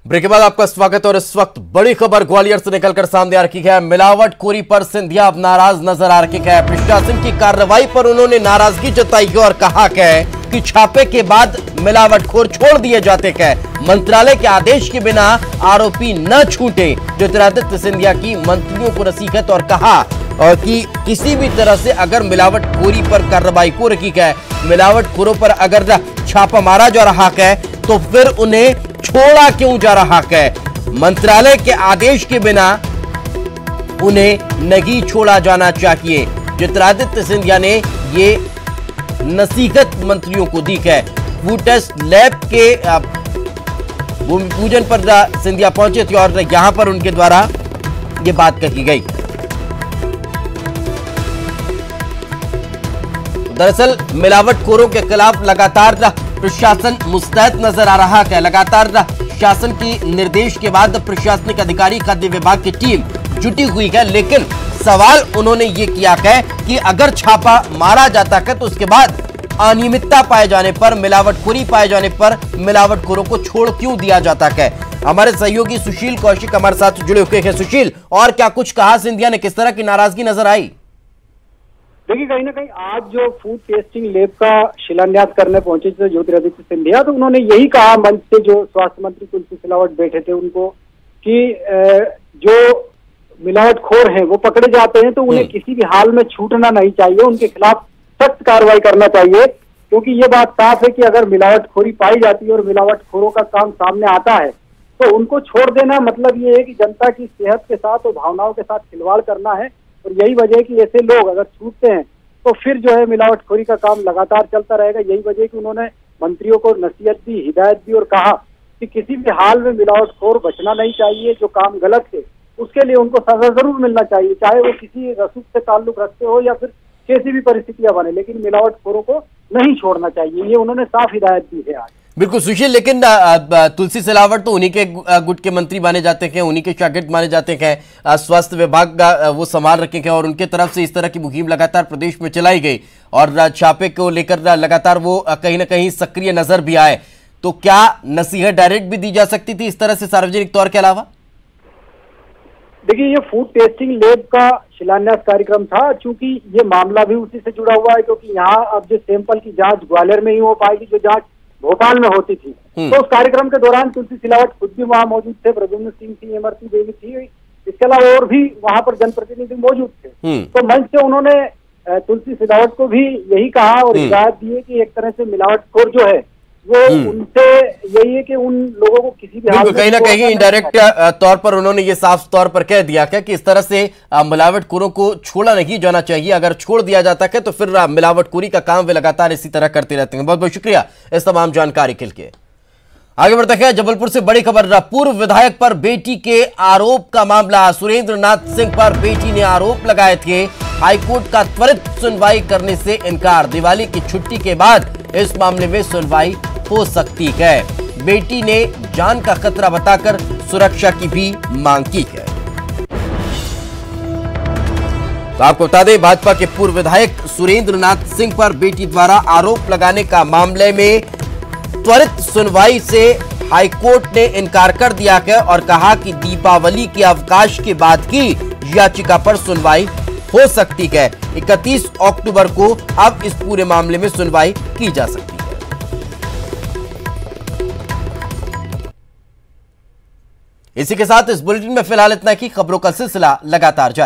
Break के बाद आपका स्वागत। और इस वक्त बड़ी खबर ग्वालियर से निकलकर सामने आ रही है। मिलावटखोरी पर सिंधिया अब नाराज नजर आ रही है। प्रशासन की कार्रवाई पर उन्होंने नाराजगी जताई और कहा कि छापे के बाद मिलावटखोर छोड़ दिए जाते हैं। मंत्रालय के आदेश के बिना आरोपी न छूटे। ज्योतिरादित्य सिंधिया की मंत्रियों को नसीहत और कहा और कि किसी भी तरह से अगर मिलावटखोरी पर कार्रवाई हो रही है, मिलावटखोरों पर अगर छापा मारा जा रहा है तो फिर उन्हें छोड़ा क्यों जा रहा है। मंत्रालय के आदेश के बिना उन्हें नहीं छोड़ा जाना चाहिए। ज्योतिरादित्य सिंधिया ने ये नसीहत मंत्रियों को दी है। फूड टेस्ट लैब के भूमि पूजन पर सिंधिया पहुंचे थे और यहां पर उनके द्वारा ये बात कही गई। दरअसल मिलावटखोरों के खिलाफ लगातार प्रशासन मुस्तैद नजर आ रहा है। लगातार शासन की निर्देश के बाद प्रशासनिक अधिकारी खाद्य विभाग की टीम जुटी हुई है, लेकिन सवाल उन्होंने ये किया है कि अगर छापा मारा जाता है तो उसके बाद अनियमितता पाए जाने पर, मिलावटखोरी पाए जाने पर मिलावटखोरों को छोड़ क्यों दिया जाता है। हमारे सहयोगी सुशील कौशिक हमारे साथ जुड़े हुए हैं। सुशील, और क्या कुछ कहा सिंधिया ने, किस तरह की नाराजगी नजर आई? देखिए, कहीं ना कहीं आज जो फूड टेस्टिंग लैब का शिलान्यास करने पहुंचे थे ज्योतिरादित्य सिंधिया, तो उन्होंने यही कहा मंच से, जो स्वास्थ्य मंत्री तुलसी सिलावट बैठे थे उनको, कि जो मिलावटखोर हैं वो पकड़े जाते हैं तो उन्हें किसी भी हाल में छूटना नहीं चाहिए, उनके खिलाफ सख्त कार्रवाई करना चाहिए। क्योंकि ये बात साफ है कि अगर मिलावटखोरी पाई जाती है और मिलावटखोरों का काम सामने आता है तो उनको छोड़ देना मतलब ये है कि जनता की सेहत के साथ और भावनाओं के साथ खिलवाड़ करना है। और यही वजह है कि ऐसे लोग अगर छूटते हैं तो फिर जो है मिलावटखोरी का काम लगातार चलता रहेगा। यही वजह है कि उन्होंने मंत्रियों को नसीहत दी, हिदायत दी और कहा कि किसी भी हाल में मिलावटखोर बचना नहीं चाहिए। जो काम गलत है उसके लिए उनको सजा जरूर मिलना चाहिए, चाहे वो किसी रसूख से ताल्लुक रखते हो या फिर कैसी भी परिस्थितियां बने, लेकिन मिलावटखोरों को नहीं छोड़ना चाहिए। ये उन्होंने साफ हिदायत दी है आज। बिल्कुल सुशील, लेकिन तुलसी सिलावट तो उन्हीं के गुट के मंत्री माने जाते हैं, उन्हीं के शागिर्द माने जाते हैं। स्वास्थ्य विभाग का वो संभाल रखे हैं और उनके तरफ से इस तरह की मुहिम लगातार प्रदेश में चलाई गई और छापे को लेकर लगातार वो कहीं ना कहीं सक्रिय नजर भी आए। तो क्या नसीहत डायरेक्ट भी दी जा सकती थी इस तरह से सार्वजनिक तौर के अलावा? देखिए, ये फूड टेस्टिंग लैब का शिलान्यास कार्यक्रम था। चूंकि ये मामला भी उसी से जुड़ा हुआ है, क्योंकि यहाँ अब जो सैंपल की जांच ग्वालियर में ही हो पाएगी, जो जांच भोपाल में होती थी। तो उस कार्यक्रम के दौरान तुलसी सिलावट खुद भी वहां मौजूद थे, प्रद्युम्न सिंह थी, इमरती देवी थी, इसके अलावा और भी वहां पर जनप्रतिनिधि मौजूद थे। तो मंच से उन्होंने तुलसी सिलावट को भी यही कहा और हिदायत दी है कि एक तरह से मिलावटखोर जो है वो उनसे यही है कि उन लोगों को किसी भी हाल में कहीं ना कहीं इनडायरेक्ट तौर पर उन्होंने ये साफ तौर पर कह दिया कि इस तरह से मिलावटखोरों को छोड़ा नहीं जाना चाहिए। अगर छोड़ दिया जाता है तो फिर मिलावटखोरी का काम वे लगातार इसी तरह करते रहते हैं। बहुत बहुत शुक्रिया इस तमाम जानकारी के लिए। आगे बढ़ते हैं, जबलपुर से बड़ी खबर। पूर्व विधायक पर बेटी के आरोप का मामला। सुरेंद्र नाथ सिंह पर बेटी ने आरोप लगाए थे। हाईकोर्ट का त्वरित सुनवाई करने से इनकार। दिवाली की छुट्टी के बाद इस मामले में सुनवाई हो सकती है। बेटी ने जान का खतरा बताकर सुरक्षा की भी मांग की है। तो आपको बता दें, भाजपा के पूर्व विधायक सुरेंद्र नाथ सिंह पर बेटी द्वारा आरोप लगाने का मामले में त्वरित सुनवाई से हाईकोर्ट ने इनकार कर दिया है और कहा कि दीपावली के अवकाश के बाद की याचिका पर सुनवाई हो सकती है। 31 अक्टूबर को अब इस पूरे मामले में सुनवाई की जा सकती है। इसी के साथ इस बुलेटिन में फिलहाल इतना ही। खबरों का सिलसिला लगातार जारी।